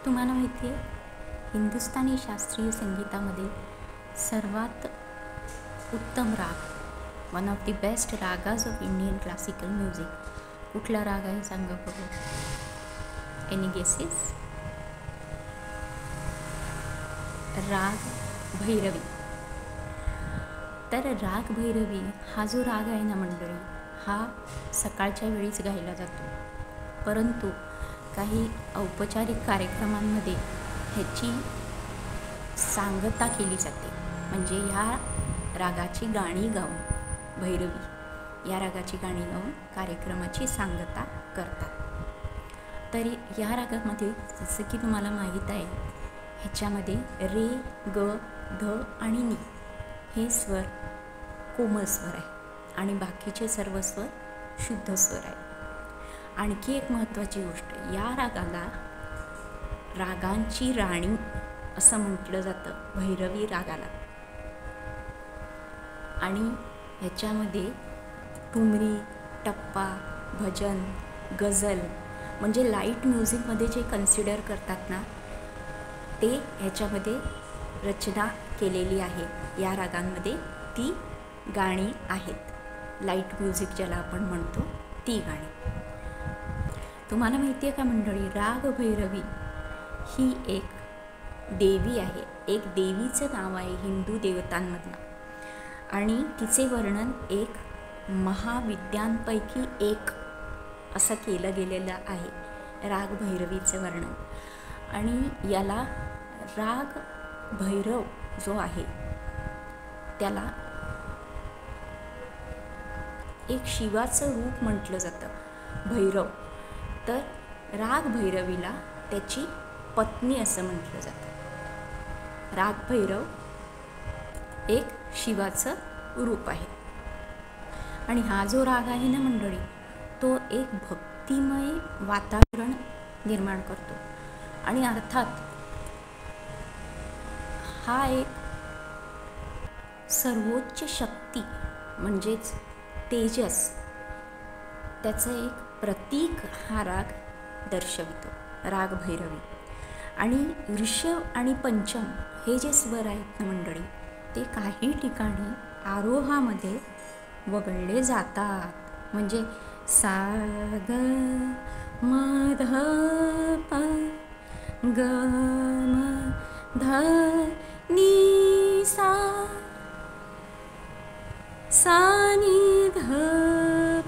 तुम्हाला माहिती आहे, हिंदुस्थानी शास्त्रीय संगीतामध्ये सर्वात उत्तम राग, one of the best ragas of Indian classical music कुठला राग आहे सांगा बघू. Any guesses? राग भैरवी. तर राग भैरवी हा जो राग आहे ना मंडळी, हा सकाळच्या वेळीच गायला जातो, परंतु काही औपचारिक कार्यक्रमांमध्ये ह्याची सांगता केली जाते. म्हणजे ह्या रागाची गाणी गाऊन, भैरवी या रागाची गाणी गाऊन कार्यक्रमाची सांगता करतात. तरी या रागामध्ये जसं की तुम्हाला माहीत आहे, ह्याच्यामध्ये रे, ग, ध आणि नी हे स्वर कोमल स्वर आहे आणि बाकीचे सर्व स्वर शुद्ध स्वर आहे. आणखी एक महत्त्वाची गोष्ट, या रागाला रागांची राणी असं म्हटलं जातं, भैरवी रागाला. आणि ह्याच्यामध्ये ठुमरी, टप्पा, भजन, गझल म्हणजे लाईट म्युझिकमध्ये जे कन्सिडर करतात ना, ते ह्याच्यामध्ये रचना केलेली आहे. या रागांमध्ये ती गाणी आहेत, लाईट म्युझिक ज्याला आपण म्हणतो ती गाणी. तुम्हाला माहिती आहे का मंडळी, राग भैरवी ही एक देवी आहे, एक देवीचं नाव आहे हिंदू देवतांमधलं, आणि तिचे वर्णन एक महाविद्यांपैकी एक असं केलं गेलेलं आहे, राग भैरवीचं वर्णन. आणि याला राग भैरव जो आहे त्याला एक शिवाचं रूप म्हटलं जातं, भैरव. तर राग भैरवीला त्याची पत्नी असं म्हटलं जातं. राग भैरव एक शिवाचं रूप आहे. आणि हा जो राग आहे ना मंडळी, तो एक भक्तिमय वातावरण निर्माण करतो. आणि अर्थात हा एक सर्वोच्च शक्ती म्हणजेच तेजस, त्याचं एक प्रतीक हा राग दर्शवितो, राग भैरवी. आणि ऋषभ आणि पंचम हे जे स्वर आहेत ना मंडळी, ते काही ठिकाणी आरोहामध्ये वगळले जातात. म्हणजे सा ग म ध प ग म ध नी सा, सा नी ध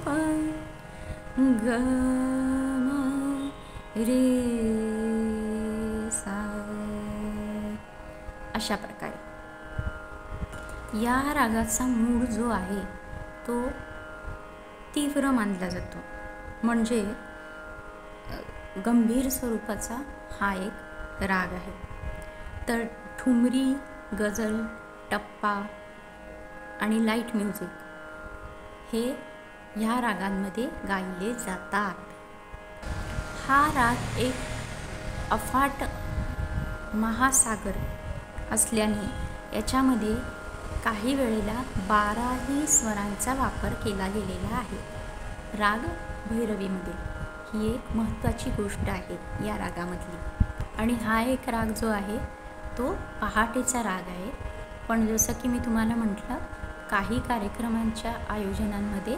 प ग म रे सा, अशा प्रकारे या रागाचा मूळ जो आहे तो तीव्र मानला जातो. म्हणजे गंभीर स्वरूपाचा हा एक राग आहे. तर ठुमरी, गझल, टप्पा आणि लाईट म्युझिक हे ह्या रागांमध्ये गायले जातात. हा राग एक अफाट महासागर असल्याने याच्यामध्ये काही वेळेला 12ही स्वरांचा वापर केला गेलेला आहे. राग भैरवीमध्ये ही एक महत्त्वाची गोष्ट आहे या रागामधली. आणि हा एक राग जो आहे तो पहाटेचा राग आहे. पण जसं की मी तुम्हाला म्हटलं, काही कार्यक्रमांच्या आयोजनांमध्ये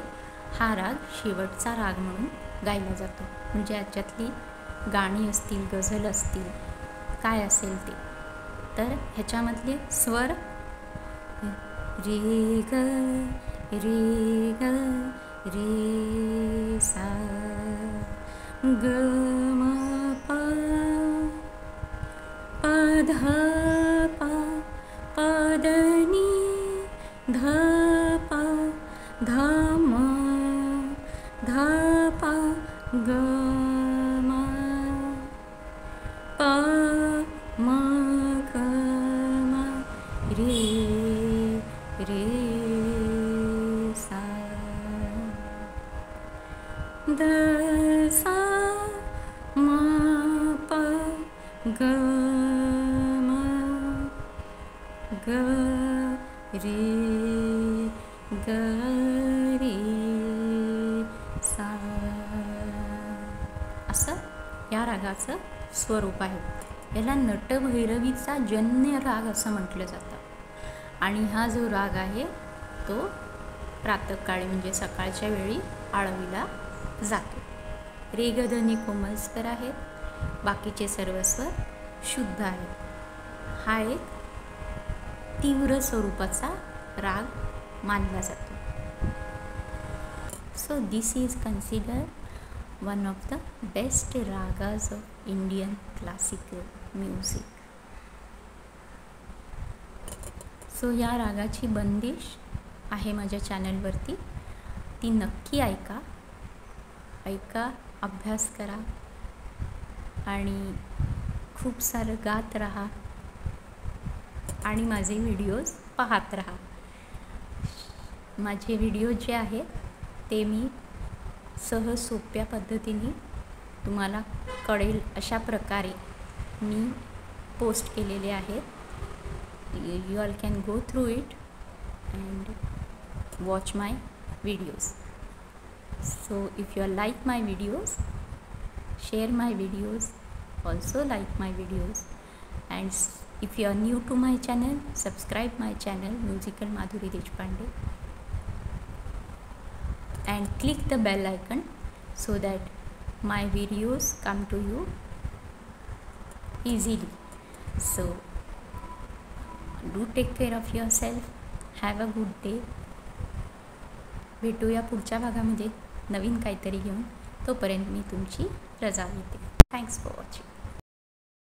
हा राग शेवटचा राग म्हणून गायला जातो. म्हणजे याच्यातली गाणी असतील, गझल असतील, काय असेल ते. तर ह्याच्यामधले स्वर रे ग रे ग रे सा ग म प प ध प प द नी ध प ध म ध प ग म प म ग म रे रे सा द सा म प ग म ग रे ग रे सा, असं या रागाचं स्वरूप आहे. याला नटभैरवीचा जन्य राग असं म्हटलं जातं. आणि हा जो राग आहे तो प्रातःकाळी म्हणजे सकाळच्या वेळी आळवीला जातो. रेगधनी कोमल स्वर आहेत, बाकीचे सर्व स्वर शुद्ध आहेत. हा एक तीव्र स्वरूपाचा राग मानला जातो. So this is considered one of the best ragas of Indian classical music. So या रागाची बंदिश आहे माझ्या चॅनलवरती, ती नक्की ऐका, अभ्यास करा आणि खूप सारं गात राहा आणि माझे व्हिडिओज पाहत राहा. माझे व्हिडिओ जे आहेत ते मी सहज सोप्या पद्धतीने तुम्हाला कळेल अशा प्रकारे मी पोस्ट केलेले आहेत. You all can go through it and watch my videos. So if you like my videos, share my videos, also like my videos, and if you are new to my channel, subscribe my channel Musical Madhuri Deshpande and click the bell icon so that my videos come to you easily. So do take care of yourself. Have a good day. भेटूया पुढच्या भागामध्ये नवीन काहीतरी घेऊन. तोपर्यंत मी तुमची रजा घेते. Thanks for watching.